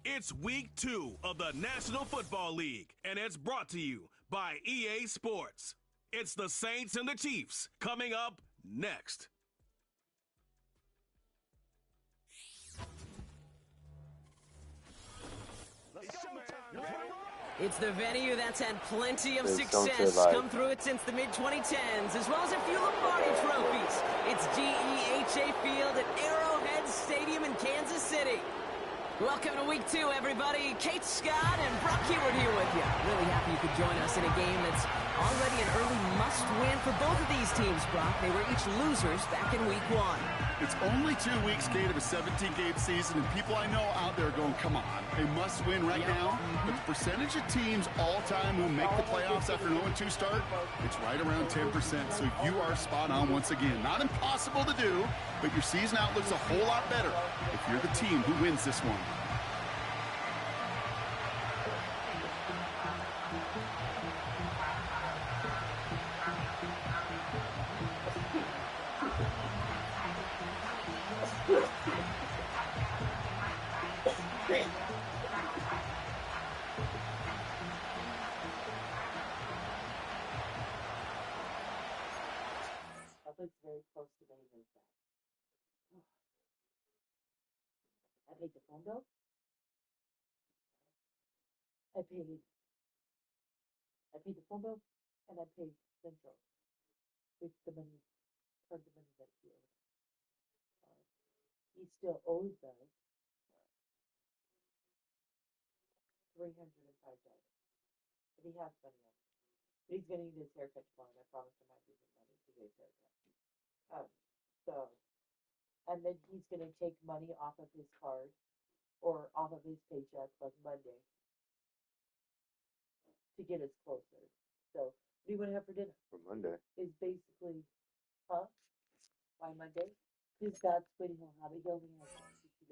It's week 2 of the National Football League, and it's brought to you by EA Sports. It's the Saints and the Chiefs coming up next. It's the venue that's had plenty of success come through it since the mid-2010s, as well as a few Lombardi trophies. It's GEHA Field at Arrowhead Stadium in Kansas City. Welcome to week 2, everybody. Kate Scott and Brock Heward here with you. Really happy you could join us in a game that's already an early must-win for both of these teams, Brock. They were each losers back in week 1. It's only 2 weeks, Kate, of a 17-game season, and people I know out there going, come on, a must-win right now. But the percentage of teams all-time who make the playoffs after an 0-2 start, it's right around 10%. So you are spot on once again. Not impossible to do, but your season outlook's a whole lot better if you're the team who wins this one. It's very close to the name that. I paid the phone bill. I paid the phone bill, and I paid Central with the money, part of the money that he owed. He still owes us $305, but he has money on it. But he's gonna need his haircut tomorrow, and I promised him I'd give him money to get his haircut. And then he's going to take money off of his card or off of his paycheck like Monday to get us closer. So, what do you want to have for dinner? For Monday. Is basically, Why Monday? Because that's when he'll have it. He only has $60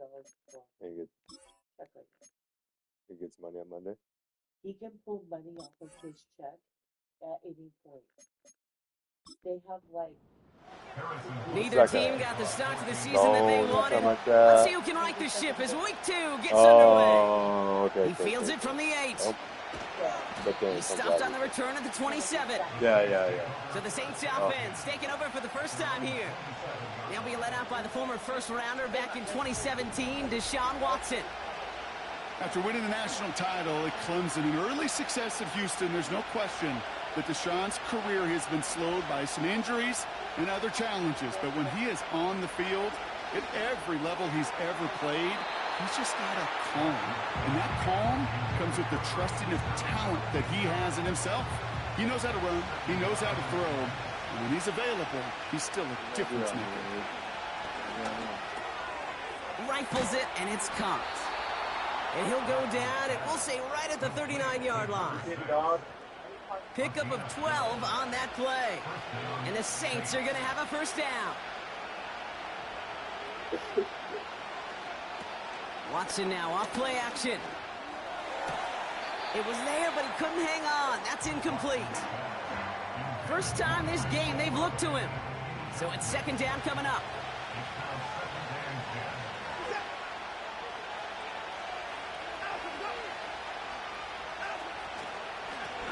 check right now. He gets money on Monday? He can pull money off of his check at any point. They have Neither team got the start to the season that they wanted. Like Let's see who can right the ship as week 2 gets underway. Okay, he fields it from the 8. He stopped on the return at the 27. Yeah. So the Saints offense taking over for the first time here. They'll be led out by the former first-rounder back in 2017, Deshaun Watson. After winning the national title at Clemson and early success at Houston, there's no question that Deshaun's career has been slowed by some injuries and other challenges. But when he is on the field, at every level he's ever played, he's just got a calm. And that calm comes with the trusting of talent that he has in himself. He knows how to run. He knows how to throw. And when he's available, he's still a difference maker. Rifles it, and it's caught. And he'll go down, and we'll say right at the 39-yard line. Pickup of 12 on that play. And the Saints are going to have a first down. Watson now off play action. It was there, but he couldn't hang on. That's incomplete. First time this game they've looked to him. So it's second down coming up.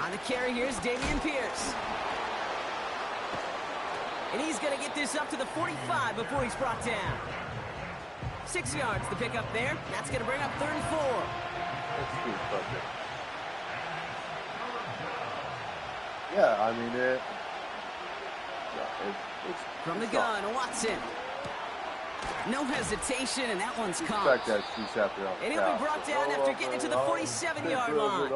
On the carry, here's Dameon Pierce. And he's going to get this up to the 45 before he's brought down. 6 yards the pickup there. That's going to bring up 3rd and 4. Yeah, I mean, it's from the gun, Watson. No hesitation, and that one's caught. And he'll be brought down after getting it to the 47-yard line.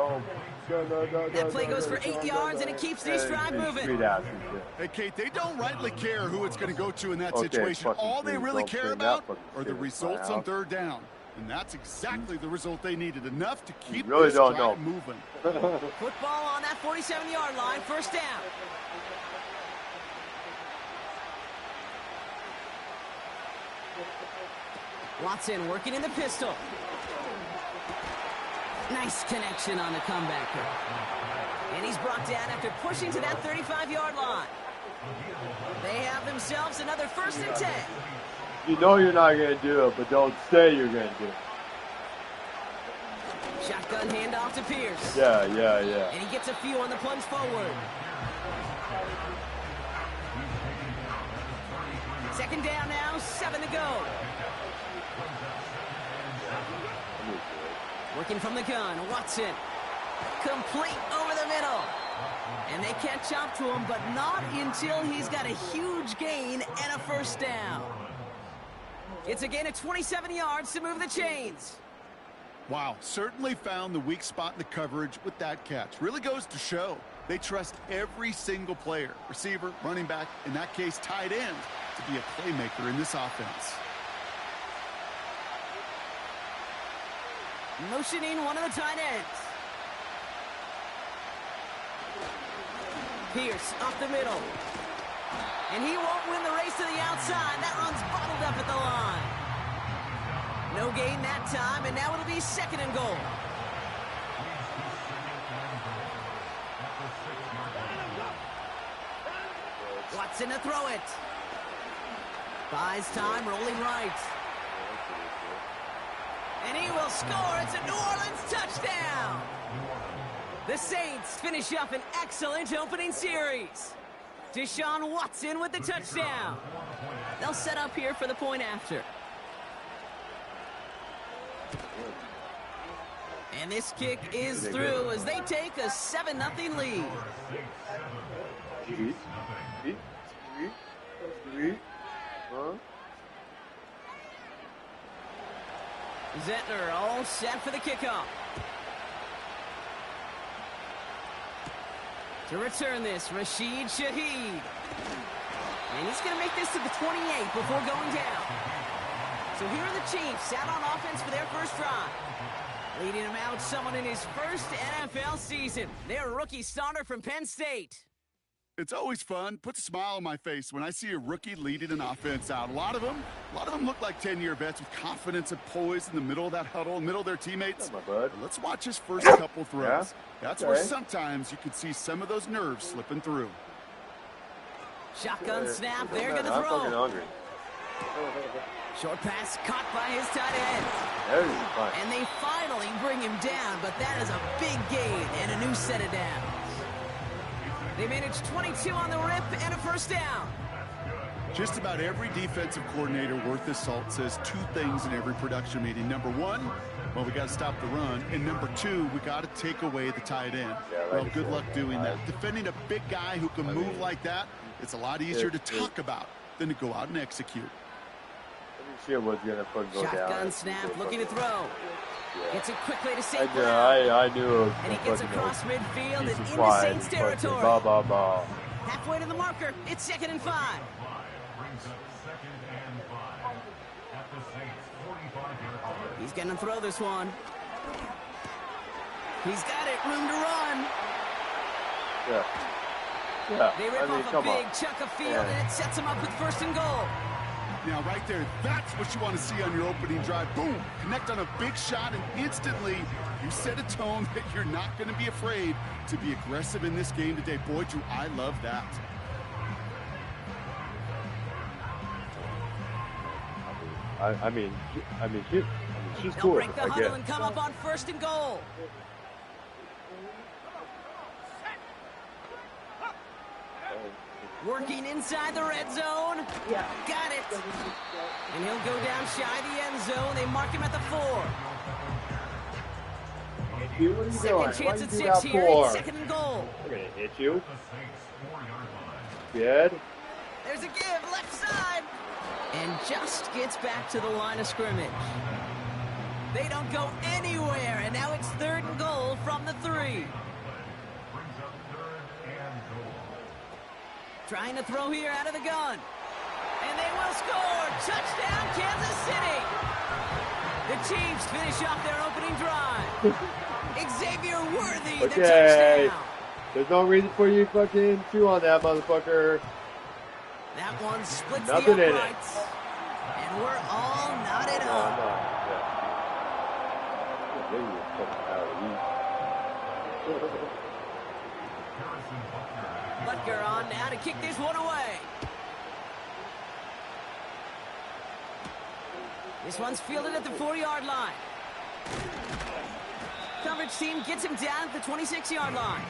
That play goes for 8 yards, and it keeps this drive moving. Hey, Kate, they don't rightly care who it's going to go to in that situation. All they really care about are the results on 3rd down. And that's exactly the result they needed. Enough to keep this drive moving. Football on that 47-yard line, first down. Watson working in the pistol. Nice connection on the comebacker. And he's brought down after pushing to that 35-yard line. They have themselves another 1st and 10. You know you're not going to do it, but don't say you're going to do it. Shotgun handoff to Pierce. Yeah. And he gets a few on the plunge forward. Second down now, 7 to go. Working from the gun, Watson. Complete over the middle. And they catch up to him, but not until he's got a huge gain and a first down. It's a gain of 27 yards to move the chains. Wow, certainly found the weak spot in the coverage with that catch. Really goes to show they trust every single player, receiver, running back, in that case, tight end, to be a playmaker in this offense. Motioning one of the tight ends. Pierce off the middle. And he won't win the race to the outside. That run's bottled up at the line. No gain that time, and now it'll be 2nd and goal. Watson to throw it. Buys time, rolling right. And he will score. It's a New Orleans touchdown. The Saints finish up an excellent opening series. Deshaun Watson with the touchdown. They'll set up here for the point after. And this kick is through as they take a 7-0 lead. Zettner all set for the kickoff. To return this, Rashid Shaheed. And he's going to make this to the 28 before going down. So here are the Chiefs out on offense for their first drive. Leading him out, someone in his first NFL season. Their rookie starter from Penn State. It's always fun, puts a smile on my face when I see a rookie leading an offense out. A lot of them look like 10-year vets with confidence and poise in the middle of that huddle, in the middle of their teammates. Let's watch his first couple throws. Yeah? That's where sometimes you could see some of those nerves slipping through. Shotgun snap, they're going to I'm throw. fucking hungry. Short pass caught by his tight end. And they finally bring him down, but that is a big gain and a new set of downs. They managed 22 on the rip and a first down. Just about every defensive coordinator worth his salt says two things in every production meeting. Number one, well, we got to stop the run. And number two, we got to take away the tight end. Well, good luck doing that. Defending a big guy who can move like that, it's a lot easier to talk about than to go out and execute. Shotgun snap, looking to throw. Gets it quickly to St. I knew it was. And he gets across midfield and into Saints territory. Halfway to the marker, it's 2nd and 5. He's going to throw this one. He's got it, room to run. They rip off a big chunk of field, and it sets him up with 1st and goal. Now, right there, that's what you want to see on your opening drive. Boom! Connect on a big shot, and instantly you set a tone that you're not going to be afraid to be aggressive in this game today. Boy, do I love that. She's They'll cool. break the huddle and come up on 1st and goal. Working inside the red zone. Got it. And he'll go down shy of the end zone. They mark him at the 4. Second chance at 6 here. 2nd and goal. I'm going to hit you. Good. There's a give, left side. And just gets back to the line of scrimmage. They don't go anywhere. And now it's 3rd and goal from the 3. Trying to throw here out of the gun. And they will score. Touchdown, Kansas City. The Chiefs finish off their opening drive. Xavier Worthy, the touchdown. There's no reason for you fucking chew on that, motherfucker. That one splits Nothing the in it. uprights. And we're all knotted up. Butker on now to kick this one away. This one's fielded at the 4-yard line. coverage team gets him down at the 26-yard line.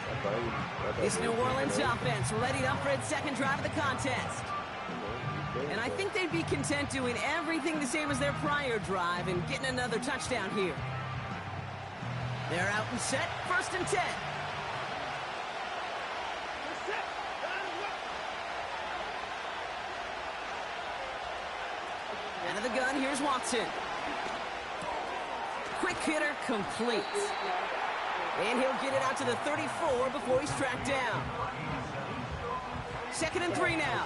This New Orleans offense readied up for its second drive of the contest. And I think they'd be content doing everything the same as their prior drive and getting another touchdown here. They're out and set, 1st and 10. Out of the gun, here's Watson. Quick hitter complete. And he'll get it out to the 34 before he's tracked down. 2nd and 3 now.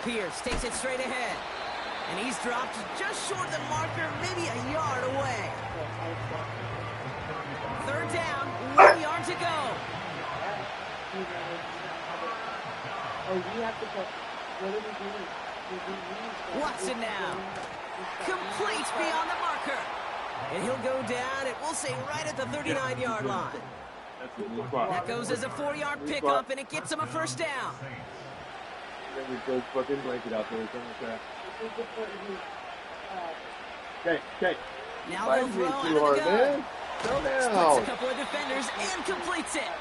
Pierce takes it straight ahead. And he's dropped just short of the marker, maybe a yard away. 3rd down, 1 yard to go. Watson now. Complete beyond the marker. And he'll go down, it will say right at the 39-yard line. That goes as a 4-yard pickup, and it gets him a 1st down. We throw fucking blanket out there or something like that. Okay. Now they'll throw out of the gun. Splits a couple of defenders and completes it.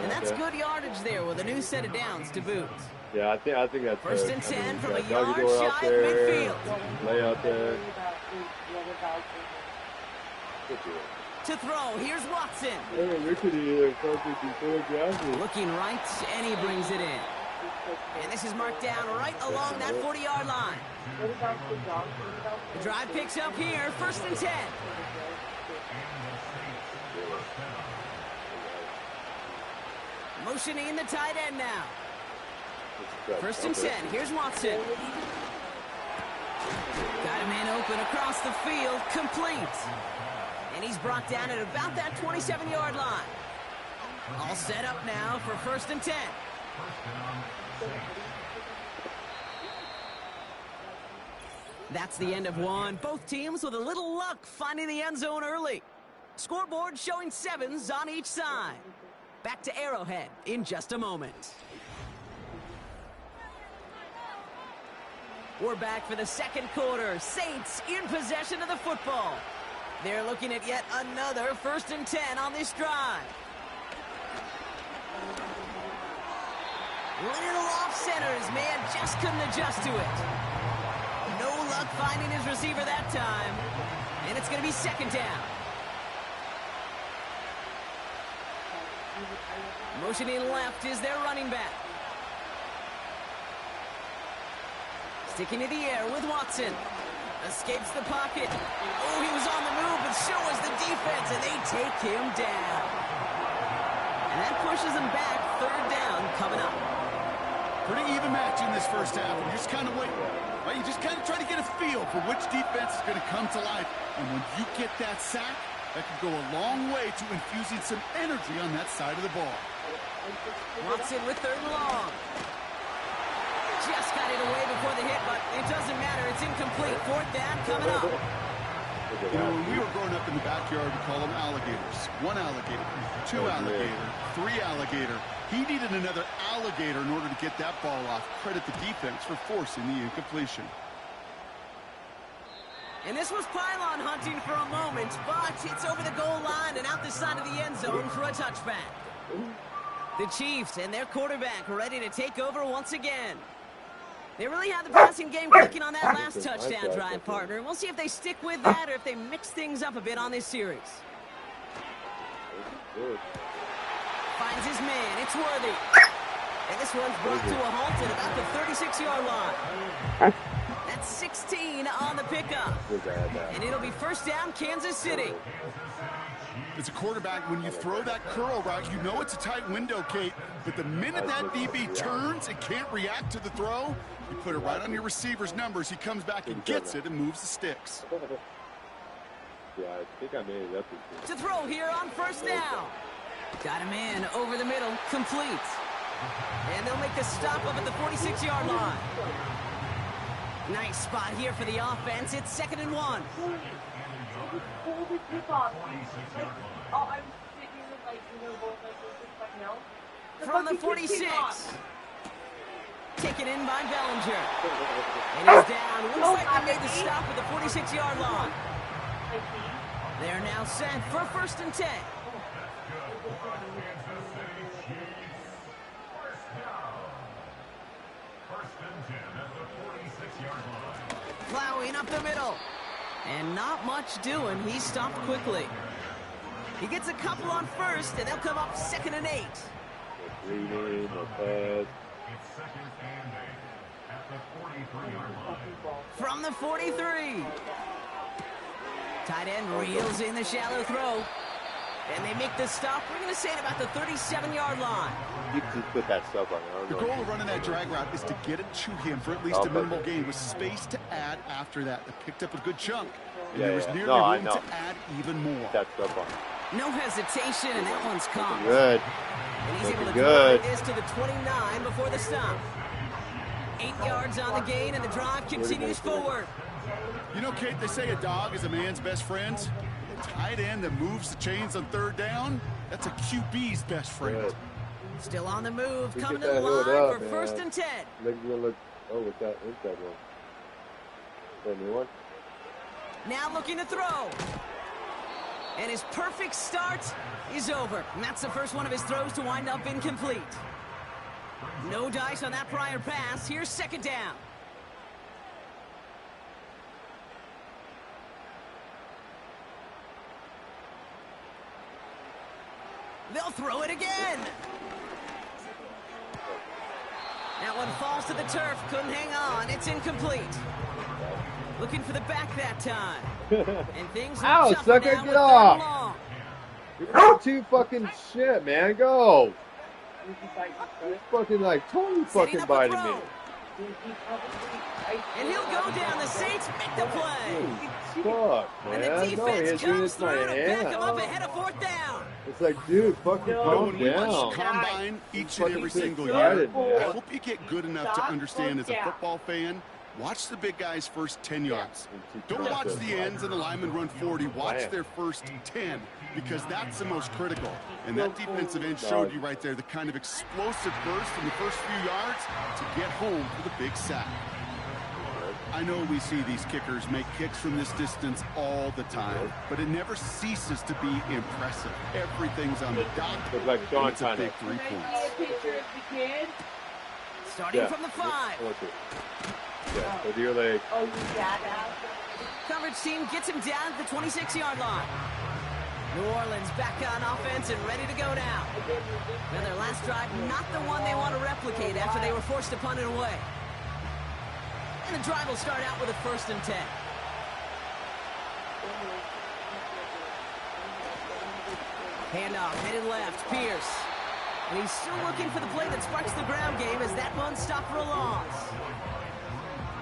And that's good yardage there with a new set of downs to boot. Yeah, I think that's 1st and 10 from a yard shy of midfield. Lay out there. To throw, here's Watson. Looking right, and he brings it in. And this is marked down right along that 40-yard line. The drive picks up here, 1st and 10. Motioning the tight end now. 1st and 10, here's Watson. Got a man open across the field, complete. And he's brought down at about that 27-yard line. All set up now for 1st and 10. That's the end of one. Both teams with a little luck finding the end zone early. Scoreboard showing 7s on each side. Back to Arrowhead in just a moment. We're back for the 2nd quarter. Saints in possession of the football. They're looking at yet another 1st and 10 on this drive. Little off center. His man just couldn't adjust to it. No luck finding his receiver that time. And it's going to be 2nd down. Motioning left is their running back. Sticking to the air with Watson. Escapes the pocket. Oh, he was on the move, but so was the defense, and they take him down. And that pushes him back. 3rd down coming up. Pretty even match in this 1st half, and you're just kind of waiting. Right? You just kind of try to get a feel for which defense is going to come to life. And when you get that sack, that could go a long way to infusing some energy on that side of the ball. Watson with 3rd and long. Just got it away before the hit, but it doesn't matter. It's incomplete. 4th down coming up. You know, when we were growing up in the backyard, we call them alligators. 1 alligator, 2 alligator, 3 alligator. He needed another alligator in order to get that ball off. Credit the defense for forcing the incompletion. And this was pylon hunting for a moment, but it's over the goal line and out the side of the end zone for a touchback. The Chiefs and their quarterback ready to take over once again. They really had the passing game clicking on that last touchdown drive, partner. We'll see if they stick with that or if they mix things up a bit on this series. Finds his man. It's Worthy. And this one's brought to a halt at about the 36-yard line. That's 16 on the pickup. And it'll be 1st down, Kansas City. As a quarterback, when you throw that curl route, you know it's a tight window, Kate. But the minute that DB turns and can't react to the throw, you put it right on your receiver's numbers. He comes back and gets it and moves the sticks. Yeah, I think I made it up. To throw here on 1st down. Got him in over the middle, complete. And they'll make the stop up at the 46-yard line. Nice spot here for the offense. It's 2nd and 1. From the 46. Taken in by Bellinger. And he's down. Looks like they made the stop at the 46-yard line. They're now set for 1st and 10. Plowing up the middle. And not much doing. He stopped quickly. He gets a couple on 1st, and they'll come up 2nd and 8. Reading, no pass. From the 43. Tight end reels in the shallow throw. And they make the stop. We're going to say it about the 37-yard line. You can just put that stuff on. The goal of running that drag route is to get it to him for at least a minimal gain with space to add after that. They picked up a good chunk. And there was nearly room to add even more. That stuff on. No hesitation, and that one's caught. Good. And he's able to drive this to the 29 before the stop. 8 yards on the gain, and the drive continues forward. You know, Kate, they say a dog is a man's best friend. A tight end that moves the chains on 3rd down, that's a QB's best friend. Good. Still on the move, coming to that the line hood for up, 1st and 10. Oh, what's that inside one? That new one? Now looking to throw. And his perfect start is over. And that's the first one of his throws to wind up incomplete. No dice on that prior pass. Here's 2nd down. They'll throw it again. That one falls to the turf. Couldn't hang on. It's incomplete. Looking for the back that time. And things Ow, sucker, get off. You're too fucking shit, man. Go. He's fucking like totally fucking biting me. And he'll go down. The Saints make the play. Fuck, And the man. defense comes through to back him hand. up ahead of 4th down. It's like, dude, fucking calm When we watch down. Combine each and every Fucking single excited, year, man. I hope you get good enough to understand as a football fan, watch the big guys' first 10 yards. Don't watch the ends and the linemen run 40. Watch their first 10, because that's the most critical. And that defensive end showed you right there the kind of explosive burst in the first few yards to get home with a big sack. I know we see these kickers make kicks from this distance all the time, but it never ceases to be impressive. Everything's on the dot. Looks like Sean It's a kind big of. 3 points. Starting from the 5. Yeah, with your leg. Oh, you got out. Coverage team gets him down at the 26-yard line. New Orleans back on offense and ready to go now. Now their last drive, not the one they want to replicate after they were forced to punt it away. And the drive will start out with a 1st and 10. Handoff, headed left, Pierce. And he's still looking for the play that sparks the ground game as that one stopped for a loss.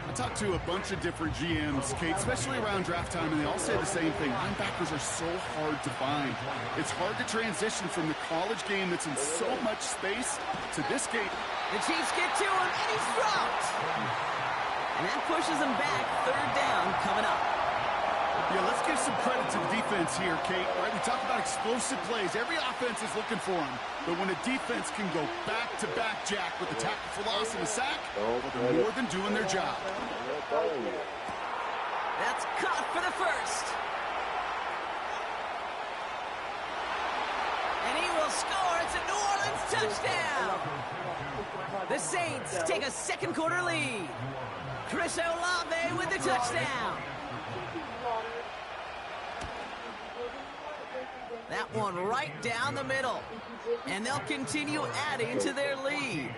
I talked to a bunch of different GMs, Kate, especially around draft time, and they all say the same thing. Linebackers are so hard to find. It's hard to transition from the college game that's in so much space to this game. The Chiefs get to him, and he's dropped. And that pushes them back. 3rd down coming up. Yeah, let's give some credit to the defense here, Kate. All right, we talk about explosive plays. Every offense is looking for them. But when a defense can go back-to-back, Jack, with a tackle for loss and a sack, well, they're more than doing their job. That's caught for the 1st. And he will score. It's a New Orleans touchdown. The Saints take a 2nd quarter lead. Chris Olave with the touchdown. That one right down the middle. And they'll continue adding to their lead.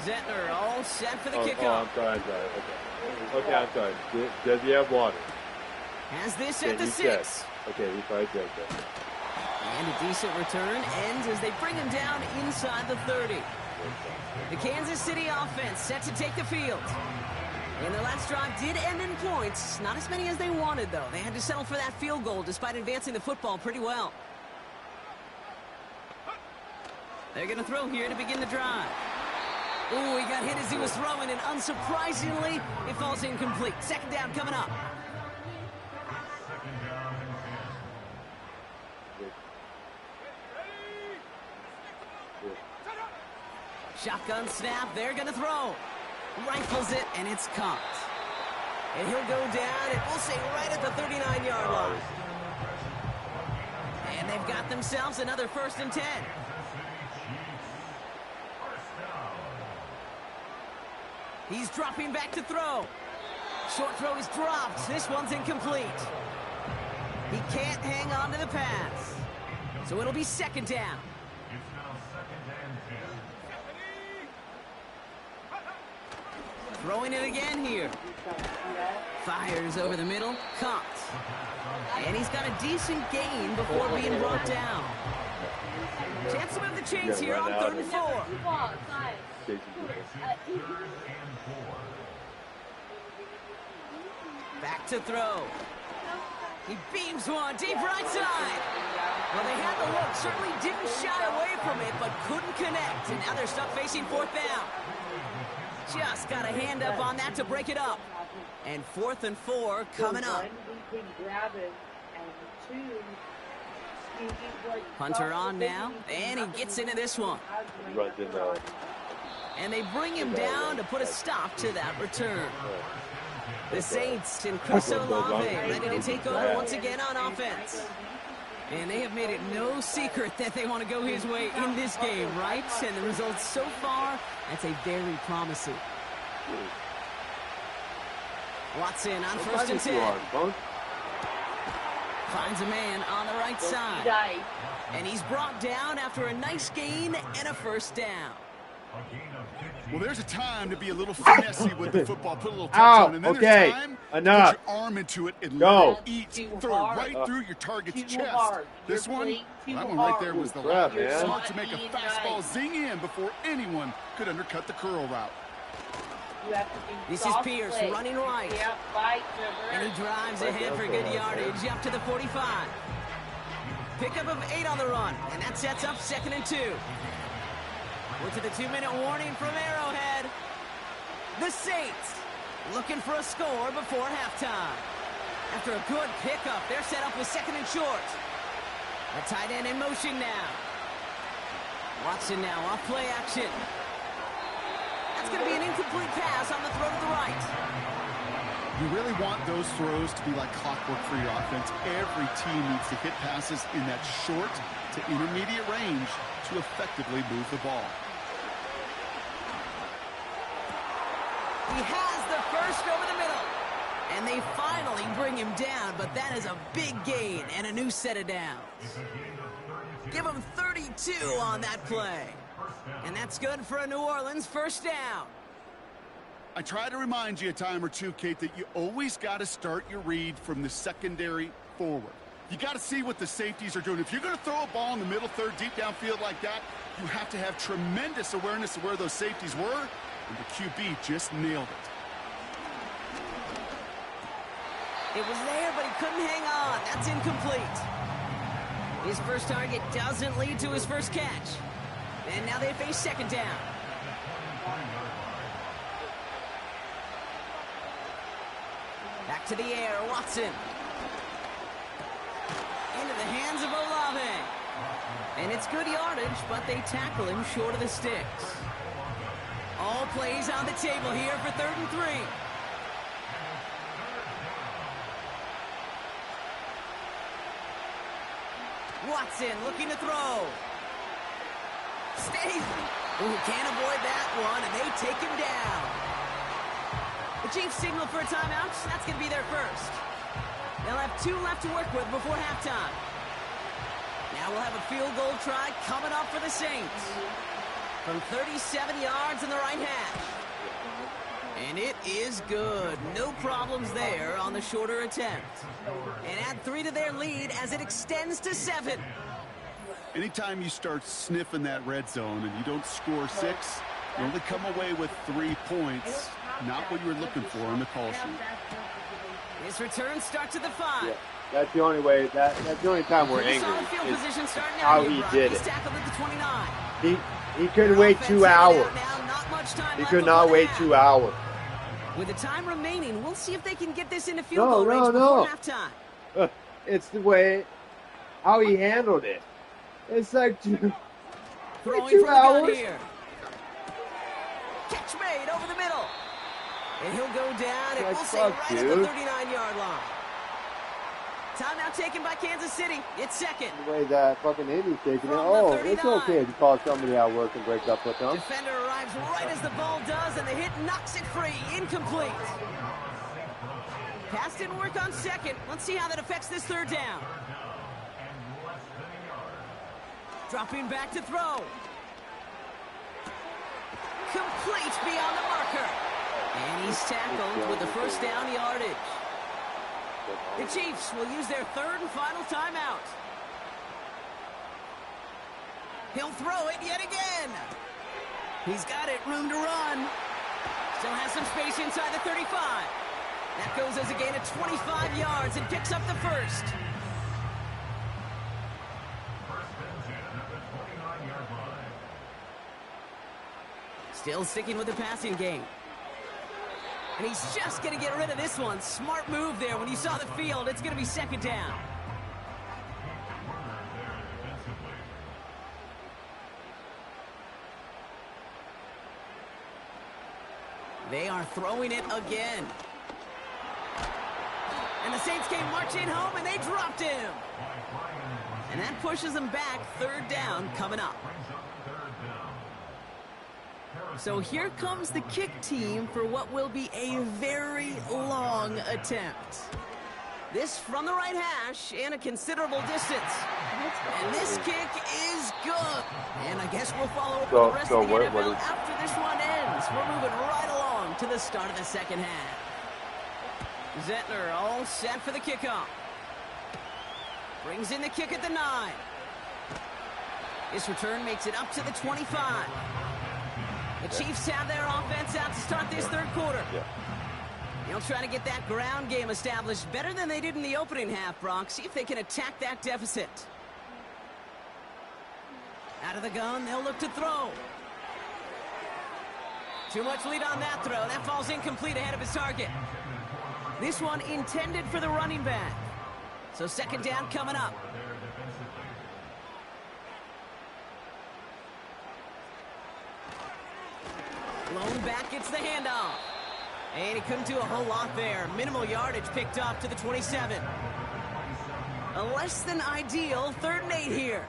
Zettler all set for the kickoff. I'm sorry. Okay, I'm sorry. Does he have water? Has this at the 6. Okay, he probably drank that. And a decent return ends as they bring him down inside the 30. The Kansas City offense set to take the field. And their last drive did end in points. Not as many as they wanted, though. They had to settle for that field goal despite advancing the football pretty well. They're going to throw here to begin the drive. Ooh, he got hit as he was throwing, and unsurprisingly, it falls incomplete. 2nd down coming up. Shotgun snap, they're going to throw. Rifles it, and it's caught. And he'll go down, and we'll say right at the 39-yard line. And they've got themselves another 1st and 10. He's dropping back to throw. Short throw is dropped. This one's incomplete. He can't hang on to the pass. So it'll be 2nd down. Throwing it again here. Fires over the middle. Caught. And he's got a decent gain before being brought down. Chance to move the chains here on 3rd and 4. Back to throw. He beams one deep right side. Well, they had the look. Certainly didn't shy away from it, but couldn't connect. And now they're stuck facing 4th down. Just got a hand up on that to break it up. And 4th and 4 coming up. Punter on now, and he gets into this one. And they bring him down to put a stop to that return. The Saints and Chris Olave ready to take over once again on offense. And they have made it no secret that they want to go his way in this game, right? And the results so far, that's a very promising. Watson on 1st and 10. Finds a man on the right side. And he's brought down after a nice gain and a 1st down. Well, there's a time to be a little finessey with the football, put a little touch on, and then there's time to put your arm into it and let it eat, throw it right through your target's chest. This one, that one right there was the latter. Smart to make a fastball zing in before anyone could undercut the curl route. This is Pierce running right. And he drives ahead for good yardage up to the 45. Pickup of 8 on the run, and that sets up 2nd and 2. We're to the 2-minute warning from Arrowhead. The Saints looking for a score before halftime. After a good pickup, they're set up with 2nd and short. A tight end in motion now. Watson now off play action. That's going to be an incomplete pass on the throw to the right. You really want those throws to be like clockwork for your offense. Every team needs to hit passes in that short to intermediate range to effectively move the ball. He has the first over the middle. And they finally bring him down, but that is a big gain and a new set of downs. Give him 32 on that play. And that's good for a New Orleans 1st down. I try to remind you a time or two, Kate, that you always got to start your read from the secondary forward. You got to see what the safeties are doing. If you're going to throw a ball in the middle third, deep downfield like that, you have to have tremendous awareness of where those safeties were, and the QB just nailed it. It was there, but he couldn't hang on. That's incomplete. His first target doesn't lead to his first catch. And now they face 2nd down. Back to the air, Watson. Into the hands of Olave. And it's good yardage, but they tackle him short of the sticks. All plays on the table here for 3rd and 3. Watson looking to throw. Stays. Ooh, can't avoid that one, and they take him down. The Chiefs signal for a timeout. That's going to be their first. They'll have 2 left to work with before halftime. Now we'll have a field goal try coming up for the Saints. From 37 yards in the right hash. And it is good. No problems there on the shorter attempt. And add 3 to their lead as it extends to 7. Anytime you start sniffing that red zone and you don't score 6, you only come away with 3 points. Not what you were looking for on the call sheet. His return starts at the 5. Yeah, that's the only way. That's the only time we're angry. Is how he did it. He couldn't wait 2 hours. He could not wait 2 hours. With the time remaining, we'll see if they can get this into field goal range before halftime. It's the way how he handled it. It's like 2 hours. Here. Catch made over the middle. And he'll go down, and we'll say right at the 39-yard line. Timeout taken by Kansas City. It's second. The way that fucking Indy's taking it. Oh, it's okay if you call somebody out work and break up with them. Defender arrives right as the ball does, and the hit knocks it free. Incomplete. Pass didn't work on second. Let's see how that affects this third down. Dropping back to throw. Complete beyond the marker. And he's tackled with the first down yardage. The Chiefs will use their third and final timeout. He'll throw it yet again. He's got it, room to run. Still has some space inside the 35. That goes as a gain of 25 yards and picks up the first. Still sticking with the passing game. And he's just going to get rid of this one. Smart move there. When you saw the field, it's going to be second down. They are throwing it again. And the Saints came marching home, and they dropped him. And that pushes them back. Third down coming up. So here comes the kick team for what will be a very long attempt. This from the right hash and a considerable distance. And this kick is good. And I guess we'll follow up with the rest of the NFL after this one ends. We're moving right along to the start of the second half. Zettler all set for the kickoff. Brings in the kick at the 9. This return makes it up to the 25. The Chiefs have their offense out to start this third quarter. They'll try to get that ground game established better than they did in the opening half, Brock. See if they can attack that deficit. Out of the gun, they'll look to throw. Too much lead on that throw. That falls incomplete ahead of his target. This one intended for the running back. So second down coming up. Lone back gets the handoff. And he couldn't do a whole lot there. Minimal yardage picked up to the 27. A less than ideal 3rd and 8 here.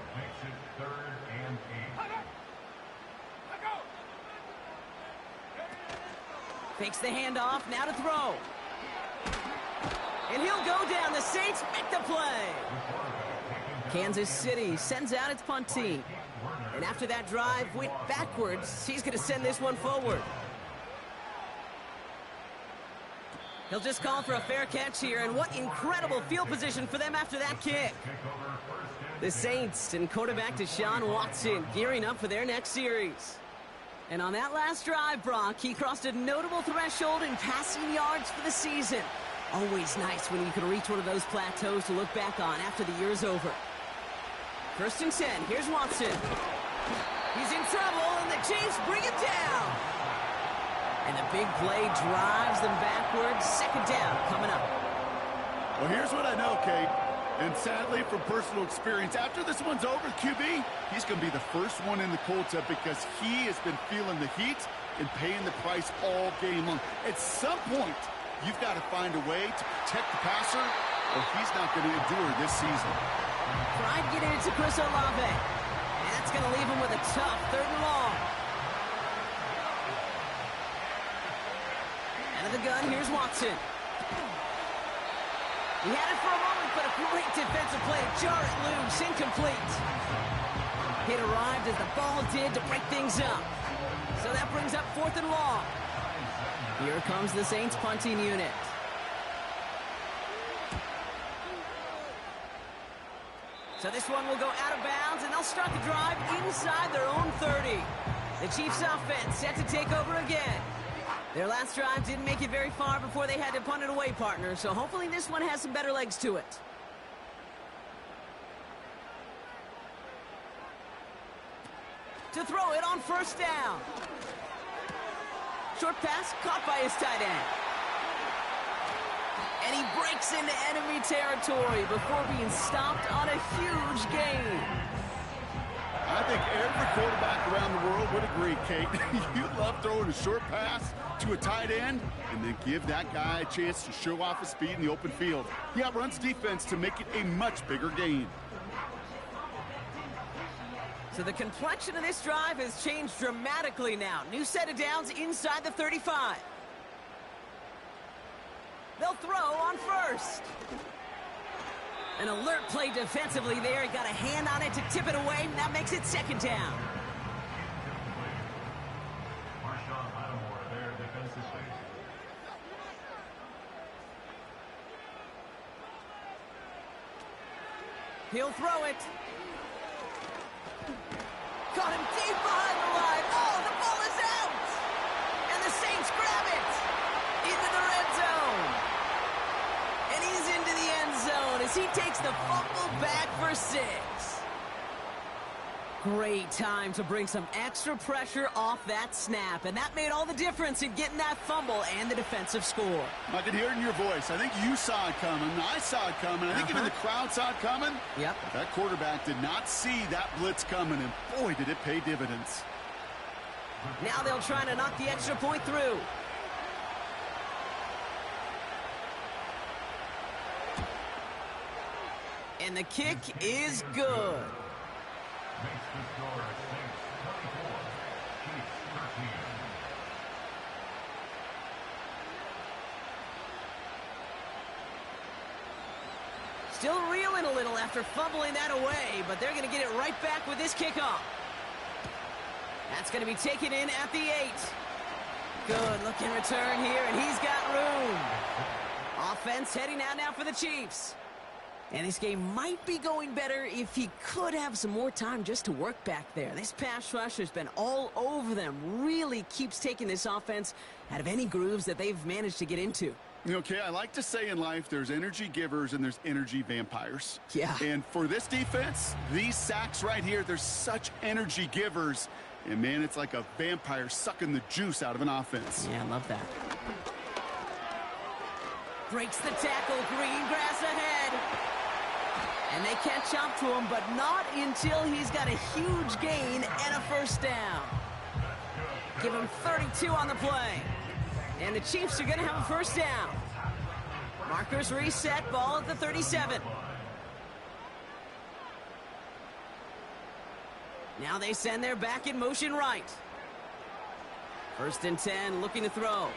Fakes the handoff, now to throw. And he'll go down. The Saints make the play. Kansas City sends out its punt team. And after that drive went backwards, he's going to send this one forward. He'll just call for a fair catch here, and what incredible field position for them after that kick. The Saints and quarterback Deshaun Watson gearing up for their next series. And on that last drive, Brock, he crossed a notable threshold in passing yards for the season. Always nice when you can reach one of those plateaus to look back on after the year's over. 1st and 10, here's Watson. He's in trouble, and the Chiefs bring it down. And the big play drives them backwards. Second down coming up. Well, here's what I know, Kate. And sadly, from personal experience, after this one's over, QB, he's going to be the first one in the cold tub because he has been feeling the heat and paying the price all game long. At some point, you've got to find a way to protect the passer, or he's not going to endure this season. Tried getting it to Chris Olave. And that's going to leave him with a tough 3rd and long. Out of the gun, here's Watson. He had it for a moment, but a great defensive play. Jar it loose, incomplete. Hit arrived as the ball did to break things up. So that brings up 4th and long. Here comes the Saints punting unit. So this one will go out of bounds, and they'll start the drive inside their own 30. The Chiefs offense set to take over again. Their last drive didn't make it very far before they had to punt it away, partner, so hopefully this one has some better legs to it. To throw it on 1st down. Short pass caught by his tight end. And he breaks into enemy territory before being stopped on a huge gain. I think every quarterback around the world would agree, Kate. You love throwing a short pass to a tight end and then give that guy a chance to show off his speed in the open field. He outruns defense to make it a much bigger gain. So the complexion of this drive has changed dramatically now. New set of downs inside the 35. They'll throw on first. An alert play defensively there. He got a hand on it to tip it away, and that makes it second down. He'll throw it. Caught him deep behind the line. Oh, the ball is out. And the Saints grab it into the red zone. And he's into the end zone as he takes the fumble back for 6. Great time to bring some extra pressure off that snap, and that made all the difference in getting that fumble and the defensive score. I can hear it in your voice. I think you saw it coming. I saw it coming. I think even the crowd saw it coming. Yep. That quarterback did not see that blitz coming, and boy, did it pay dividends. Now they'll try to knock the extra point through. And the kick is good. Still reeling a little after fumbling that away, but they're going to get it right back with this kickoff. That's going to be taken in at the 8. Good looking return here, and he's got room. Offense heading out now for the Chiefs. And this game might be going better if he could have some more time just to work back there. This pass rush has been all over them. Really keeps taking this offense out of any grooves that they've managed to get into. Okay, I like to say in life there's energy givers and there's energy vampires. Yeah. And for this defense, these sacks right here, they're such energy givers. And, man, it's like a vampire sucking the juice out of an offense. Yeah, I love that. Breaks the tackle, green grass ahead. And they catch up to him, but not until he's got a huge gain and a first down. Give him 32 on the play. And the Chiefs are going to have a first down. Markers reset, ball at the 37. Now they send their back in motion right. 1st and 10, looking to throw.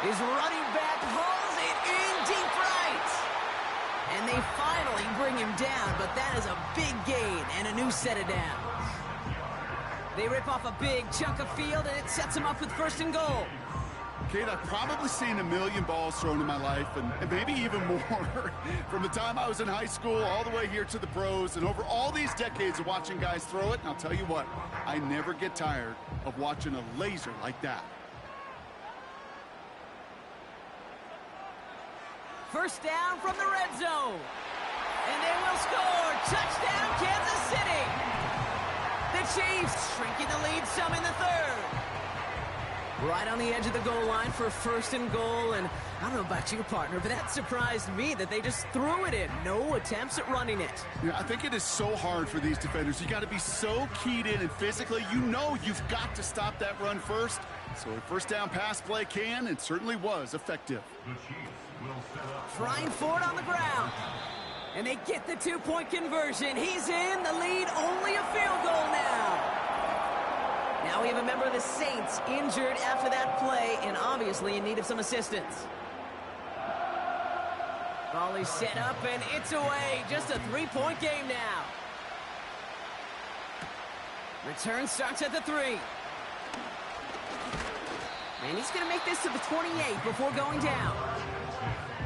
His running back hauls it in deep right. And they finally bring him down, but that is a big gain and a new set of downs. They rip off a big chunk of field, and it sets them up with 1st and goal. Kate, I've probably seen a million balls thrown in my life, and maybe even more. From the time I was in high school all the way here to the pros, and over all these decades of watching guys throw it, and I'll tell you what, I never get tired of watching a laser like that. 1st down from the red zone. And they will score. Touchdown, Kansas City. The Chiefs shrinking the lead some in the 3rd. Right on the edge of the goal line for 1st and goal. And I don't know about you, partner, but that surprised me that they just threw it in. No attempts at running it. Yeah, I think it is so hard for these defenders. You got to be so keyed in, and physically, you know you've got to stop that run first. So a 1st down pass play can, and certainly was effective. Trying for it on the ground. And they get the 2-point conversion. He's in the lead, only a field goal now. Now we have a member of the Saints injured after that play and obviously in need of some assistance. Ball is set up and it's away. Just a 3-point game now. Return starts at the 3. And he's going to make this to the 28 before going down.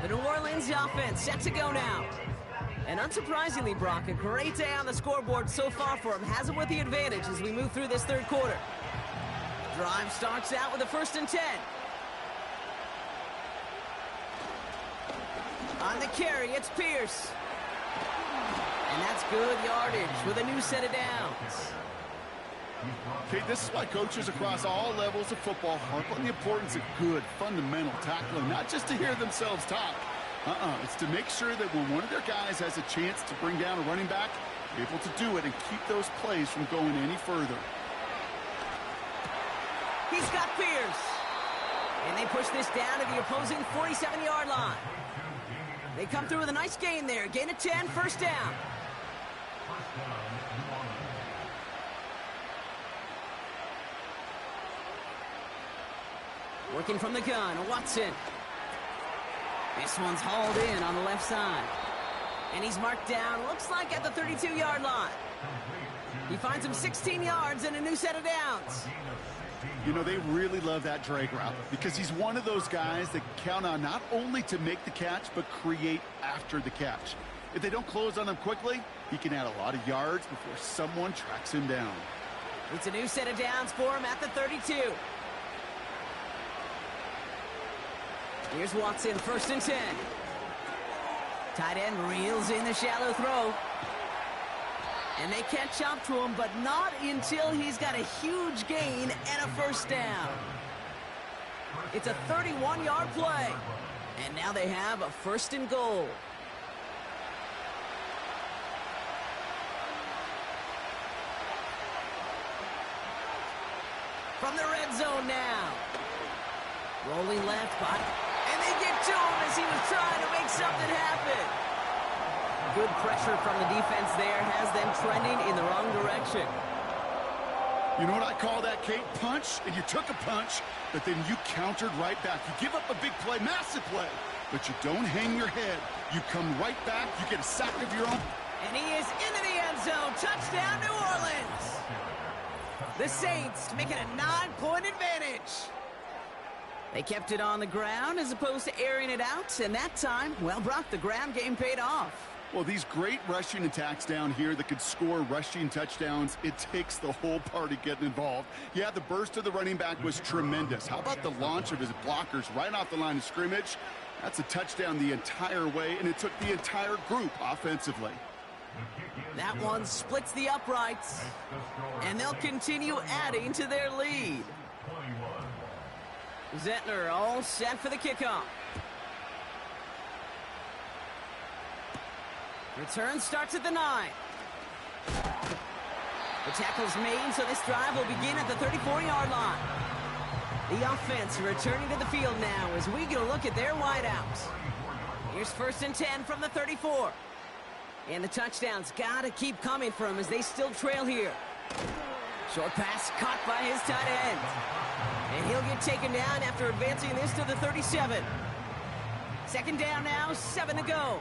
The New Orleans offense set to go now. And unsurprisingly, Brock, a great day on the scoreboard so far for him. Has it with the advantage as we move through this 3rd quarter. Drive starts out with a 1st and 10. On the carry, it's Pierce. And that's good yardage with a new set of downs. Okay, this is why coaches across all levels of football harp on the importance of good, fundamental tackling, not just to hear themselves talk. It's to make sure that when one of their guys has a chance to bring down a running back, able to do it and keep those plays from going any further. He's got Pierce. And they push this down to the opposing 47-yard line. They come through with a nice gain there. Gain of 10, first down. Working from the gun, Watson. This one's hauled in on the left side. And he's marked down, looks like at the 32-yard line. He finds him 16 yards and a new set of downs. You know, they really love that drag route because he's one of those guys that count on not only to make the catch, but create after the catch. If they don't close on him quickly, he can add a lot of yards before someone tracks him down. It's a new set of downs for him at the 32. Here's Watson, first and 10. Tight end reels in the shallow throw. And they catch up to him, but not until he's got a huge gain and a first down. It's a 31-yard play. And now they have a first and goal. From the red zone now. Rolling left, and they get to him as he was trying to make something happen. Good pressure from the defense there has them trending in the wrong direction. You know what I call that, Kate? Punch, and you took a punch, but then you countered right back. You give up a big play, massive play, but you don't hang your head. You come right back, you get a sack of your own. And he is into the end zone. Touchdown, New Orleans. The Saints making a 9-point advantage. They kept it on the ground as opposed to airing it out, and that time, well, Brock, the ground game paid off. Well, these great rushing attacks down here that could score rushing touchdowns, it takes the whole party getting involved. Yeah, the burst of the running back was tremendous. How about the launch of his blockers right off the line of scrimmage? That's a touchdown the entire way, and it took the entire group offensively. That one splits the uprights, and they'll continue adding to their lead. Zettler all set for the kickoff. Return starts at the 9. The tackle's made, so this drive will begin at the 34-yard line. The offense returning to the field now as we get a look at their wideouts. Here's first and 10 from the 34. And the touchdown's got to keep coming for him as they still trail here. Short pass caught by his tight end. And he'll get taken down after advancing this to the 37. Second down now, 7 to go.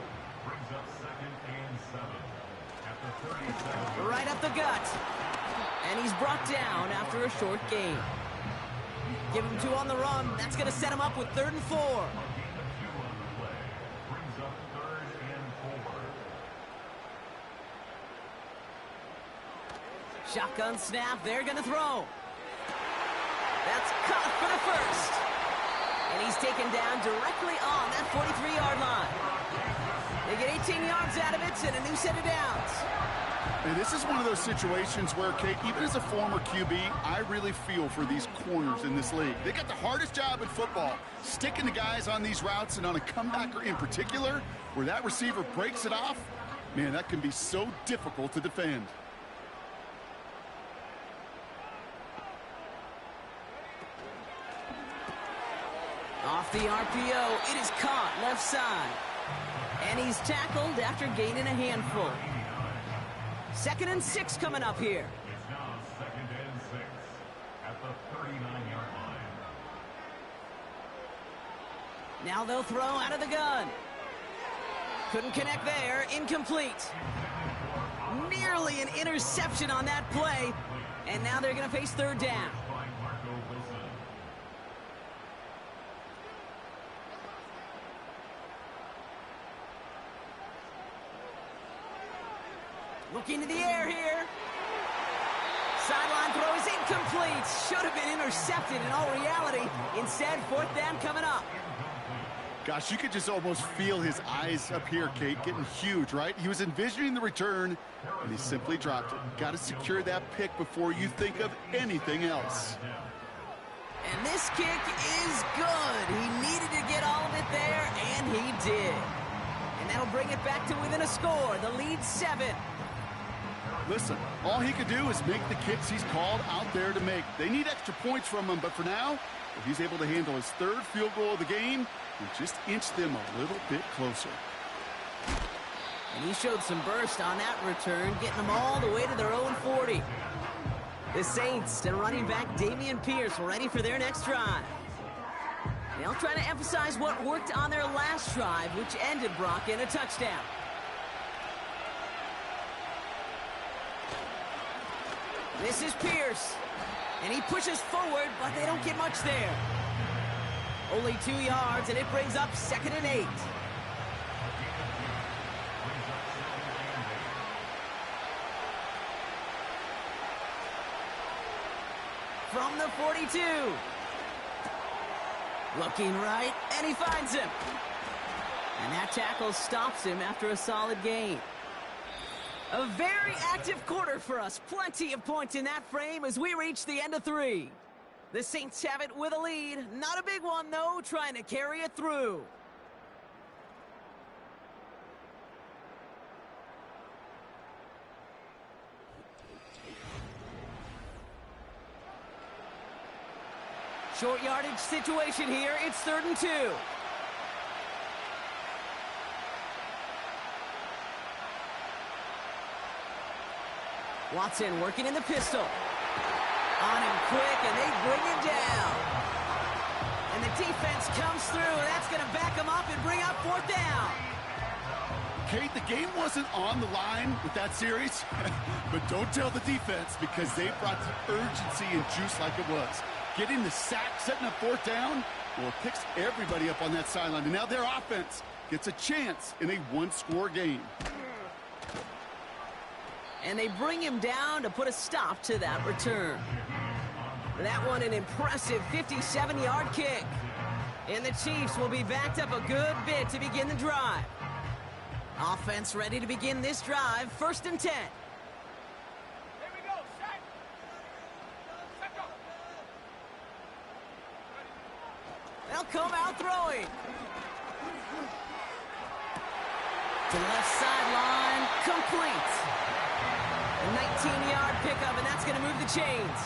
Right up the gut. And he's brought down after a short gain. Give him 2 on the run. That's going to set him up with 3rd and 4. Shotgun snap. They're going to throw. That's caught for the first. And he's taken down directly on that 43-yard line. They get 18 yards out of it and a new set of downs. And this is one of those situations where, Kate, even as a former QB, I really feel for these corners in this league. They got the hardest job in football, sticking the guys on these routes and on a comebacker in particular, where that receiver breaks it off. Man, that can be so difficult to defend. Off the RPO, it is caught left side. And he's tackled after gaining a handful. 2nd and 6 coming up here. It's now 2nd and 6 at the 39-yard line. Now they'll throw out of the gun. Couldn't connect there. Incomplete. Nearly an interception on that play. And now they're going to face 3rd down. Looking to the air here. Sideline throw is incomplete. Should have been intercepted in all reality. Instead, 4th down coming up. Gosh, you could just almost feel his eyes up here, Kate, getting huge, right? He was envisioning the return, and he simply dropped it. Got to secure that pick before you think of anything else. And this kick is good. He needed to get all of it there, and he did. And that'll bring it back to within a score. The lead 7. Listen, all he could do is make the kicks he's called out there to make. They need extra points from him, but for now, if he's able to handle his third field goal of the game and just inch them a little bit closer. And he showed some burst on that return, getting them all the way to their own 40. The Saints and running back Dameon Pierce ready for their next drive. They'll try to emphasize what worked on their last drive, which ended, Brock, in a touchdown. This is Pierce, and he pushes forward, but they don't get much there. Only 2 yards, and it brings up 2nd and 8. From the 42. Looking right, and he finds him. And that tackle stops him after a solid gain. A very active quarter for us. Plenty of points in that frame as we reach the end of 3. The Saints have it with a lead. Not a big one, though, trying to carry it through. Short yardage situation here. It's 3rd and 2. Watson working in the pistol. On him quick, and they bring him down. And the defense comes through. That's going to back him up and bring up 4th down. Kate, the game wasn't on the line with that series, but don't tell the defense because they brought the urgency and juice like it was. Getting the sack, setting up 4th down, well, it picks everybody up on that sideline. And now their offense gets a chance in a one-score game. And they bring him down to put a stop to that return. That one an impressive 57-yard kick. And the Chiefs will be backed up a good bit to begin the drive. Offense ready to begin this drive, 1st and 10. They'll come out throwing. To the left sideline, complete. A 19-yard pickup, and that's going to move the chains.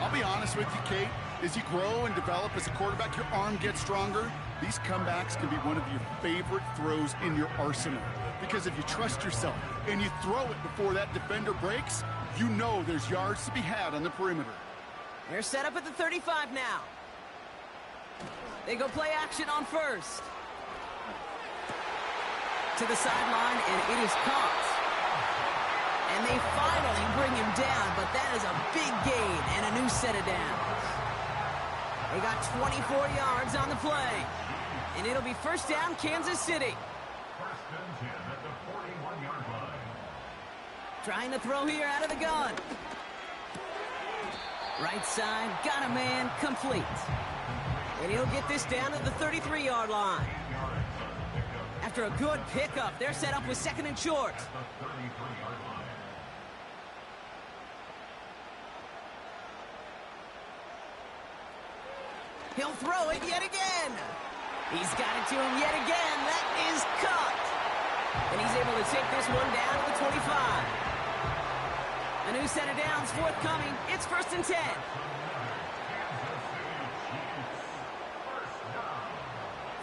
I'll be honest with you, Kate. As you grow and develop as a quarterback, your arm gets stronger. These comebacks can be one of your favorite throws in your arsenal. Because if you trust yourself and you throw it before that defender breaks, you know there's yards to be had on the perimeter. They're set up at the 35 now. They go play action on 1st. To the sideline, and it is caught. And they finally bring him down, but that is a big gain and a new set of downs. They got 24 yards on the play. And it'll be 1st down, Kansas City. 1st and 10 at the 41-yard line. Trying to throw here out of the gun. Right side, got a man, complete. And he'll get this down to the 33-yard line. After a good pickup, they're set up with 2nd and short. He'll throw it yet again. He's got it to him yet again. That is caught. And he's able to take this one down to the 25. A new set of downs forthcoming. It's 1st and 10.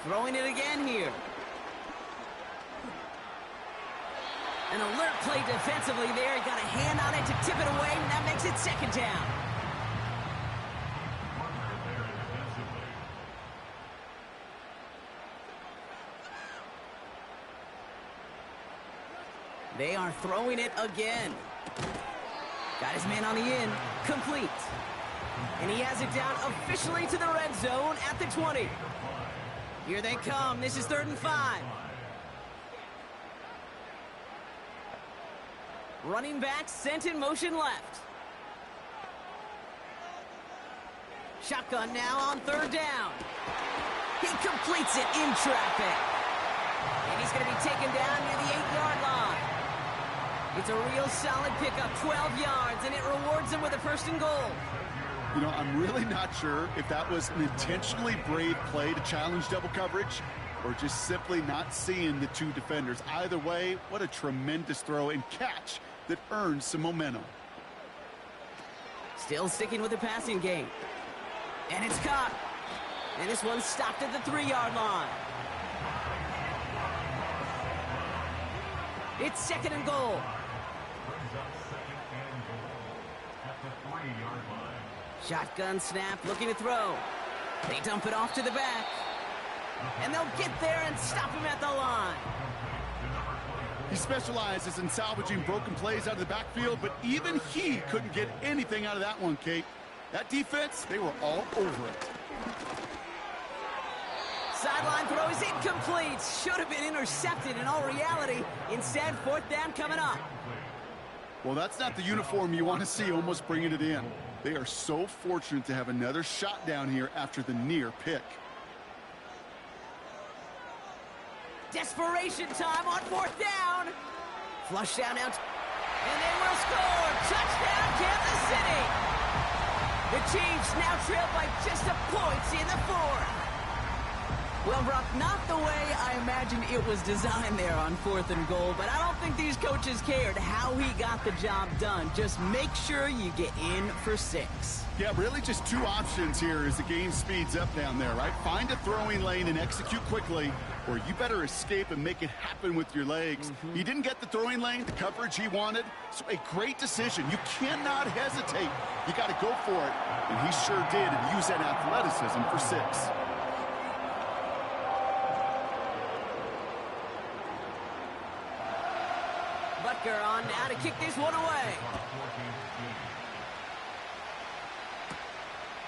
Throwing it again here. An alert play defensively there. Got a hand on it to tip it away, and that makes it 2nd down. They are throwing it again. Got his man on the in. Complete. And he has it down officially to the red zone at the 20. Here they come. This is 3rd and 5. Running back sent in motion left. Shotgun now on 3rd down. He completes it in traffic. And he's going to be taken down near the 8-yard line. It's a real solid pickup, 12 yards, and it rewards him with a 1st and goal. You know, I'm really not sure if that was an intentionally brave play to challenge double coverage or just simply not seeing the 2 defenders. Either way, what a tremendous throw and catch that earns some momentum. Still sticking with the passing game. And it's caught. And this one's stopped at the 3-yard line. It's 2nd and goal. Shotgun snap, looking to throw. They dump it off to the back. And they'll get there and stop him at the line. He specializes in salvaging broken plays out of the backfield, but even he couldn't get anything out of that one, Kate. That defense, they were all over it. Sideline throw is incomplete. Should have been intercepted in all reality. Instead, 4th down coming up. Well, that's not the uniform you want to see almost bringing it in. They are so fortunate to have another shot down here after the near pick. Desperation time on 4th down. Flush down out. And they will score. Touchdown, Kansas City. The Chiefs now trail by just a point in the 4th. Well, Brock, not the way I imagined it was designed there on 4th and goal, but I don't think these coaches cared how he got the job done. Just make sure you get in for 6. Yeah, really just 2 options here as the game speeds up down there, right? Find a throwing lane and execute quickly, or you better escape and make it happen with your legs. He didn't get the throwing lane, the coverage he wanted, so a great decision. You cannot hesitate. You got to go for it, and he sure did, and use that athleticism for 6. Butker on now to kick this one away.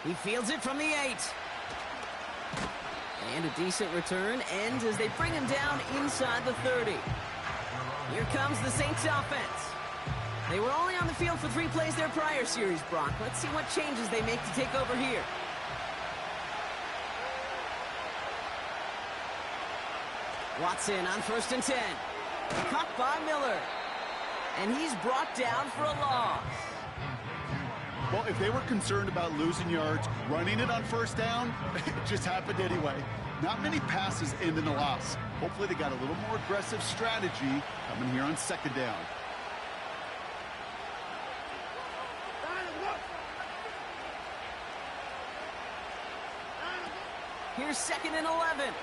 He fields it from the 8. And a decent return ends as they bring him down inside the 30. Here comes the Saints offense. They were only on the field for 3 plays their prior series, Brock. Let's see what changes they make to take over here. Watson on 1st and 10. Caught by Miller. And he's brought down for a loss. Well, if they were concerned about losing yards, running it on 1st down, it just happened anyway. Not many passes end in a loss. Hopefully they got a little more aggressive strategy coming here on 2nd down. Here's 2nd and 11.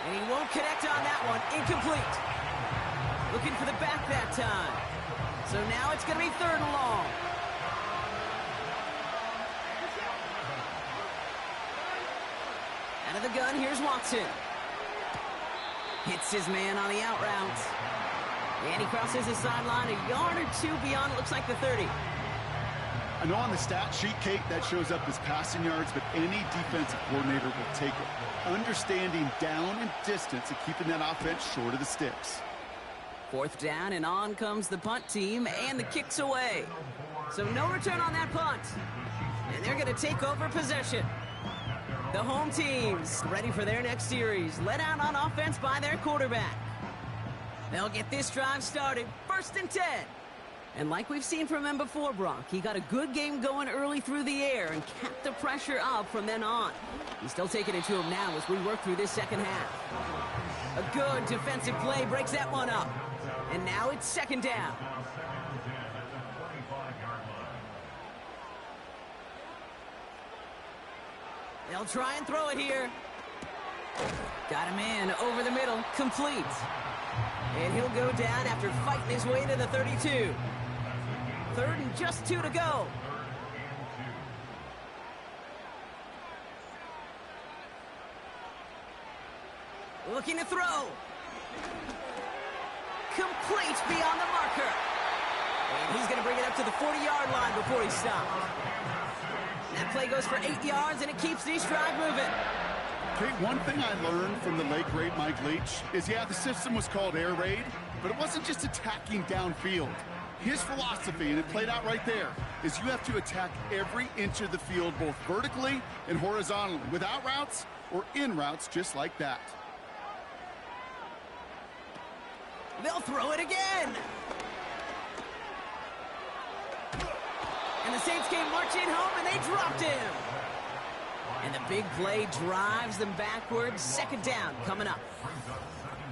And he won't connect on that one. Incomplete. Looking for the back that time. So now it's going to be 3rd and long. Out of the gun, here's Watson. Hits his man on the out route. And he crosses his sideline a yard or 2 beyond, it looks like the 30. I know on the stat sheet, Kate, that shows up as passing yards, but any defensive coordinator will take it. Understanding down and distance and keeping that offense short of the sticks. 4th down, and on comes the punt team, and the kick's away. So no return on that punt. And they're going to take over possession. The home team's ready for their next series, led out on offense by their quarterback. They'll get this drive started, 1st and 10. And like we've seen from him before, Brock, he got a good game going early through the air and kept the pressure up from then on. He's still taking it to him now as we work through this 2nd half. A good defensive play breaks that one up. And now it's 2nd down. They'll try and throw it here. Got him in over the middle, complete. And he'll go down after fighting his way to the 32. 3rd and just 2 to go. Looking to throw. Complete beyond the marker. And he's going to bring it up to the 40-yard line before he stops. That play goes for 8 yards, and it keeps this drive moving. Okay, one thing I learned from the late great Mike Leach is, yeah, the system was called air raid, but it wasn't just attacking downfield. His philosophy, and it played out right there, is you have to attack every inch of the field, both vertically and horizontally, without routes or in routes just like that. They'll throw it again. And the Saints came marching home, and they dropped him. And the big play drives them backwards. 2nd down coming up.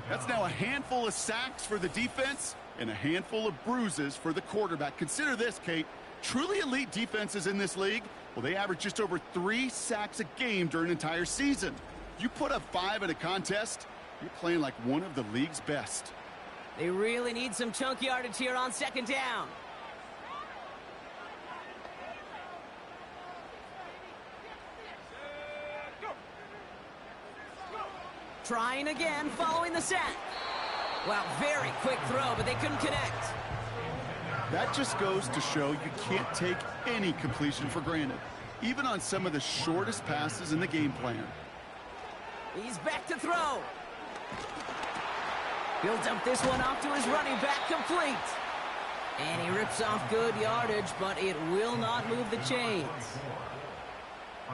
That's now a handful of sacks for the defense. and a handful of bruises for the quarterback. Consider this, Kate. Truly elite defenses in this league, well, they average just over 3 sacks a game during an entire season. You put up 5 at a contest, you're playing like one of the league's best. They really need some chunk yardage here on second down. Trying again, following the sack. Wow, very quick throw, but they couldn't connect. That just goes to show you can't take any completion for granted, even on some of the shortest passes in the game plan. He's back to throw. He'll dump this one off to his running back, complete. And he rips off good yardage, but it will not move the chains.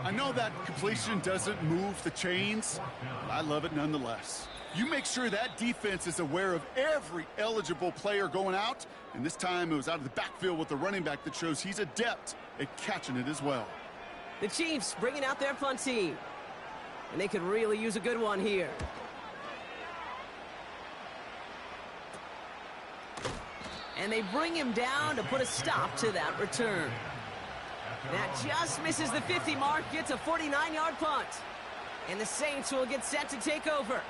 I know that completion doesn't move the chains, but I love it nonetheless. You make sure that defense is aware of every eligible player going out, and this time it was out of the backfield with the running back that shows he's adept at catching it as well. The Chiefs bringing out their punt team, and they could really use a good one here. And they bring him down to put a stop to that return. That just misses the 50 mark, gets a 49-yard punt. And the Saints will get set to take over.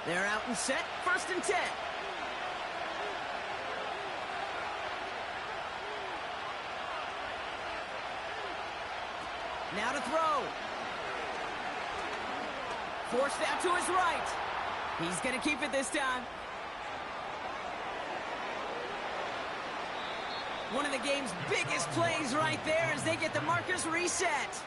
They're out and set, 1st and 10. Now to throw. Forced out to his right. He's going to keep it this time. One of the game's biggest plays right there as they get the markers reset.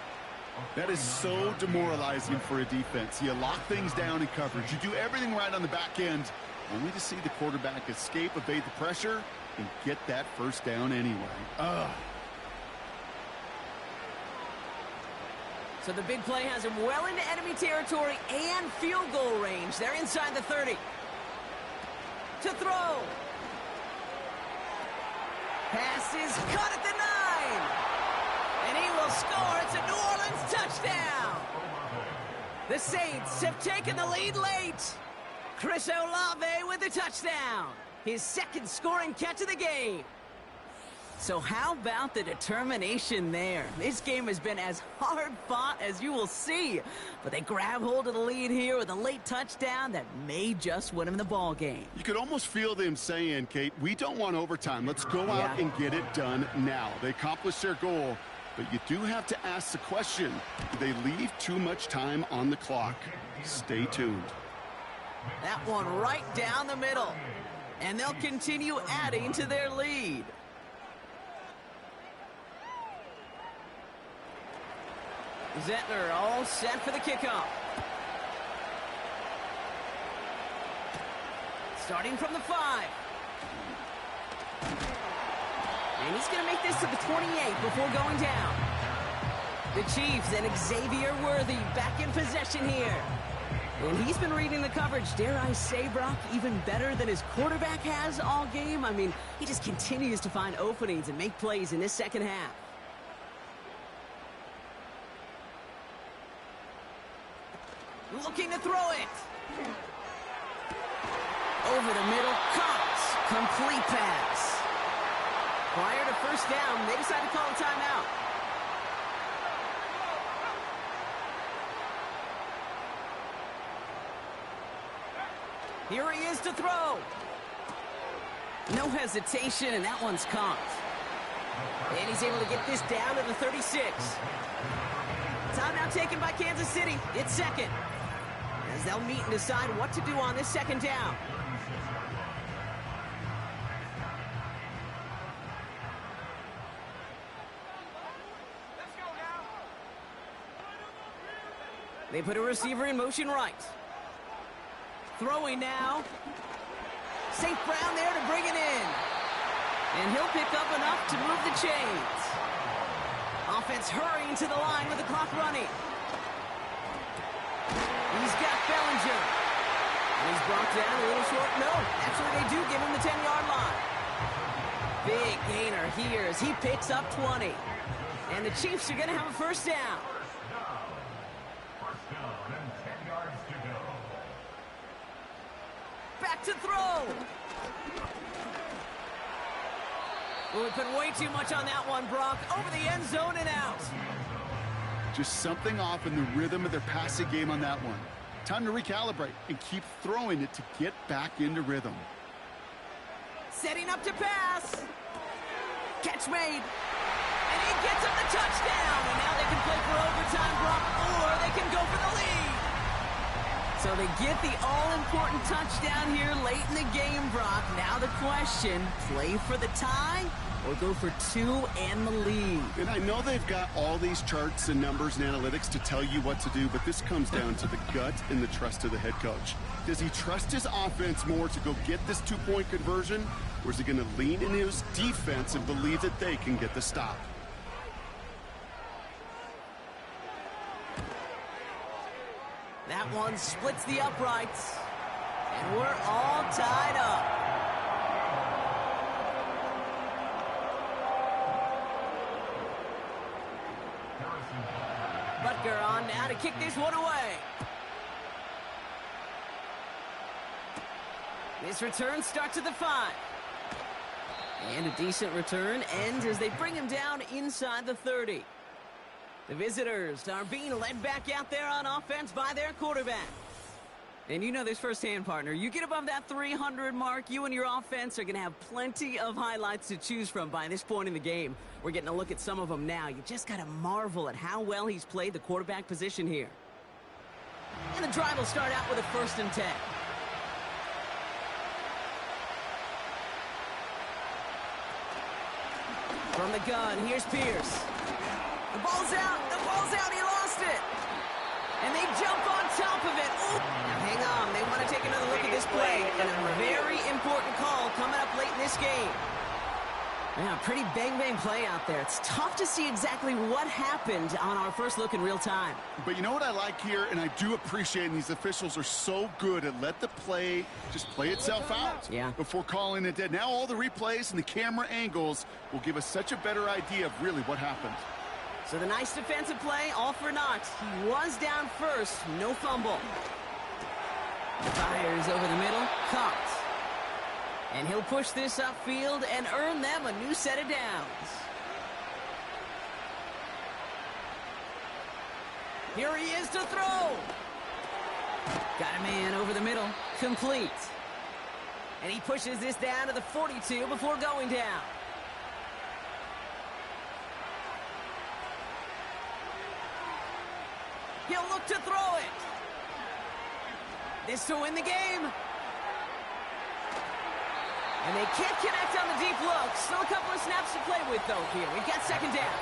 That is so demoralizing for a defense. You lock things down in coverage. You do everything right on the back end, only to see the quarterback escape, evade the pressure, and get that first down anyway. Ugh. So the big play has him well into enemy territory and field goal range. They're inside the 30. To throw. Pass is cut at the 9. And he will score. It's a New Orleans touchdown. The Saints have taken the lead late. Chris Olave with the touchdown. His 2nd scoring catch of the game. So how about the determination there? This game has been as hard fought as you will see. But they grab hold of the lead here with a late touchdown that may just win them the ball game. You could almost feel them saying, Kate, we don't want overtime. Let's go out and get it done now. They accomplished their goal, but you do have to ask the question, do they leave too much time on the clock? Stay tuned. That one right down the middle. And they'll continue adding to their lead. Zettler all set for the kickoff. Starting from the 5. And he's going to make this to the 28 before going down. The Chiefs and Xavier Worthy back in possession here. And he's been reading the coverage, dare I say, Brock, even better than his quarterback has all game. I mean, he just continues to find openings and make plays in this second half. Looking to throw it. Over the middle, Cox. Complete pass. Prior to first down, they decide to call a timeout. Here he is to throw. No hesitation, and that one's caught. And he's able to get this down to the 36. Timeout taken by Kansas City. It's 2nd. As they'll meet and decide what to do on this 2nd down. They put a receiver in motion right. Throwing now. St. Brown there to bring it in. And he'll pick up enough to move the chains. Offense hurrying to the line with the clock running. He's got Bellinger. And he's brought down a little short. No, that's where they do give him the 10-yard line. Big gainer here as he picks up 20. And the Chiefs are going to have a first down. First down and 10 yards to go. to throw. Well, we put way too much on that one, Brock. Over the end zone and out. Just something off in the rhythm of their passing game on that one. Time to recalibrate and keep throwing it to get back into rhythm. Setting up to pass. Catch made. And he gets him the touchdown. And now they can play for overtime, Brock, or they can go for the lead. So they get the all-important touchdown here late in the game, Brock. Now the question, play for the tie or go for two and the lead? And I know they've got all these charts and numbers and analytics to tell you what to do, but this comes down to the gut and the trust of the head coach. Does he trust his offense more to go get this two-point conversion, or is he going to lean in his defense and believe that they can get the stop? That one splits the uprights, and we're all tied up. Butker on now to kick this one away. This return starts at the 5. And a decent return ends as they bring him down inside the 30. The visitors are being led back out there on offense by their quarterback. And you know this firsthand, partner. You get above that 300 mark, you and your offense are going to have plenty of highlights to choose from by this point in the game. We're getting a look at some of them now. You just got to marvel at how well he's played the quarterback position here. And the drive will start out with a 1st and 10. From the gun, here's Pierce. The ball's out, he lost it. And they jump on top of it. Ooh. Now hang on, they want to take another look at this play. And a very important call coming up late in this game. Yeah, pretty bang-bang play out there. It's tough to see exactly what happened on our first look in real time. But you know what I like here, and I do appreciate, and these officials are so good at let the play just play itself out before calling it dead. Now all the replays and the camera angles will give us such a better idea of really what happened. So the nice defensive play, all for naught. He was down first, no fumble. Fires over the middle, caught. And he'll push this upfield and earn them a new set of downs. Here he is to throw. Got a man over the middle, complete. And he pushes this down to the 42 before going down. He'll look to throw it. This to win the game. And they can't connect on the deep look. Still a couple of snaps to play with, though, here. We've got 2nd down.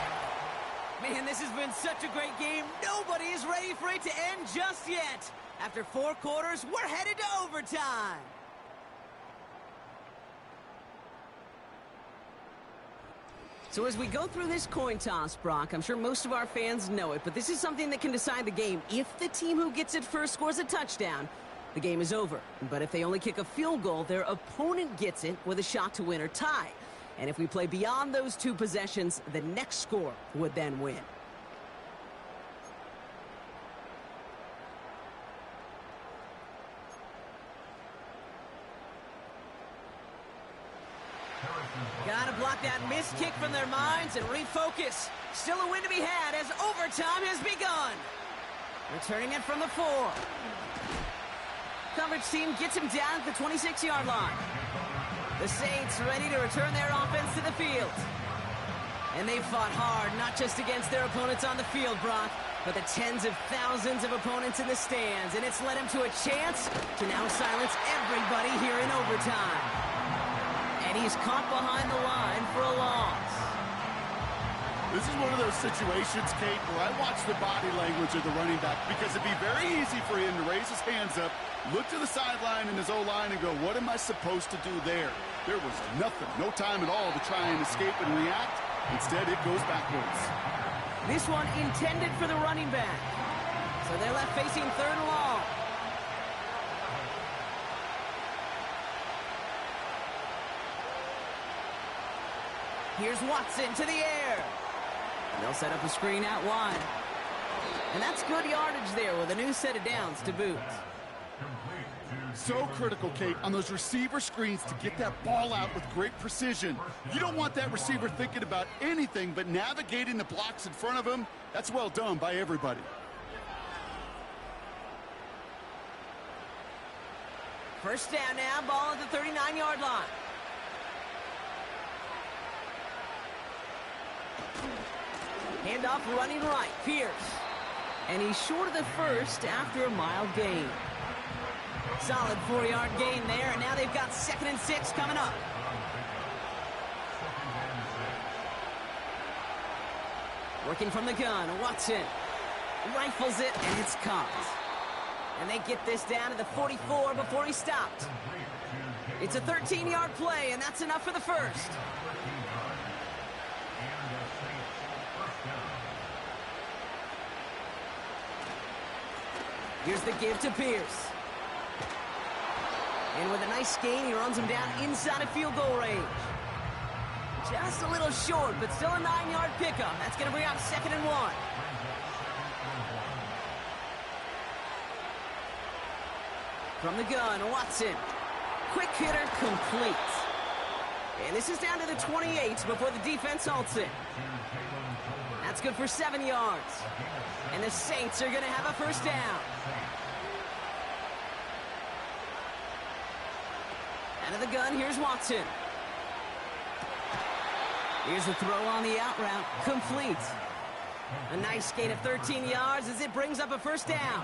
Man, this has been such a great game. Nobody is ready for it to end just yet. After 4 quarters, we're headed to overtime. So as we go through this coin toss, Brock, I'm sure most of our fans know it, but this is something that can decide the game. If the team who gets it first scores a touchdown, the game is over. But if they only kick a field goal, their opponent gets it with a shot to win or tie. And if we play beyond those 2 possessions, the next score would then win. Gotta block that missed kick from their minds and refocus. Still a win to be had as overtime has begun. Returning it from the 4. Coverage team gets him down at the 26-yard line. The Saints ready to return their offense to the field. And they've fought hard, not just against their opponents on the field, Brock, but the tens of thousands of opponents in the stands. And it's led him to a chance to now silence everybody here in overtime. And he's caught behind the line for a loss. This is one of those situations, Kate, where I watch the body language of the running back because it'd be very easy for him to raise his hands up, look to the sideline in his O-line and go, what am I supposed to do there? There was nothing, no time at all to try and escape and react. Instead, it goes backwards. This one intended for the running back. So they're left facing 3rd and long. Here's Watson to the air. They'll set up a screen out wide. And that's good yardage there with a new set of downs to boot. So critical, Kate, on those receiver screens to get that ball out with great precision. You don't want that receiver thinking about anything but navigating the blocks in front of him. That's well done by everybody. First down now, ball at the 39-yard line. Handoff running right, Pierce. And he's short of the first after a mild gain. Solid 4-yard gain there, and now they've got 2nd and 6 coming up. Working from the gun, Watson rifles it, and it's caught. And they get this down to the 44 before he stopped. It's a 13-yard play, and that's enough for the first. Here's the give to Pierce. And with a nice gain, he runs him down inside of field goal range. Just a little short, but still a 9-yard pickup. That's going to bring up 2nd and 1. From the gun, Watson. Quick hitter, complete. And this is down to the 28 before the defense halts it. That's good for 7 yards. And the Saints are going to have a first down. Out of the gun, here's Watson. Here's the throw on the out route, complete. A nice gain of 13 yards as it brings up a first down.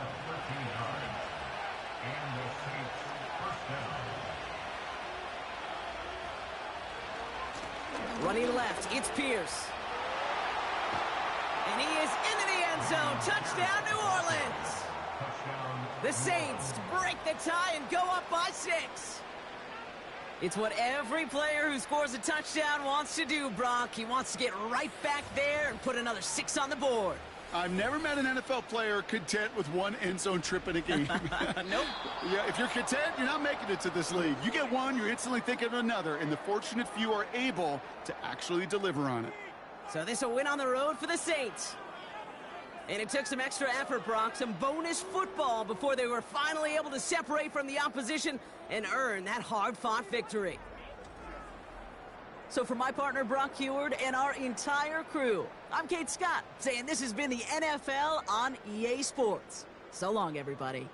Running left, it's Pierce. And he is into the end zone. Touchdown, New Orleans. The Saints break the tie and go up by 6. It's what every player who scores a touchdown wants to do, Brock. He wants to get right back there and put another 6 on the board. I've never met an NFL player content with one end zone trip in a game. Nope. Yeah, if you're content, you're not making it to this league. You get one, you're instantly thinking of another, and the fortunate few are able to actually deliver on it. So this a win on the road for the Saints. And it took some extra effort, Brock, some bonus football before they were finally able to separate from the opposition and earn that hard-fought victory. So for my partner, Brock Huard, and our entire crew, I'm Kate Scott, saying this has been the NFL on EA Sports. So long, everybody.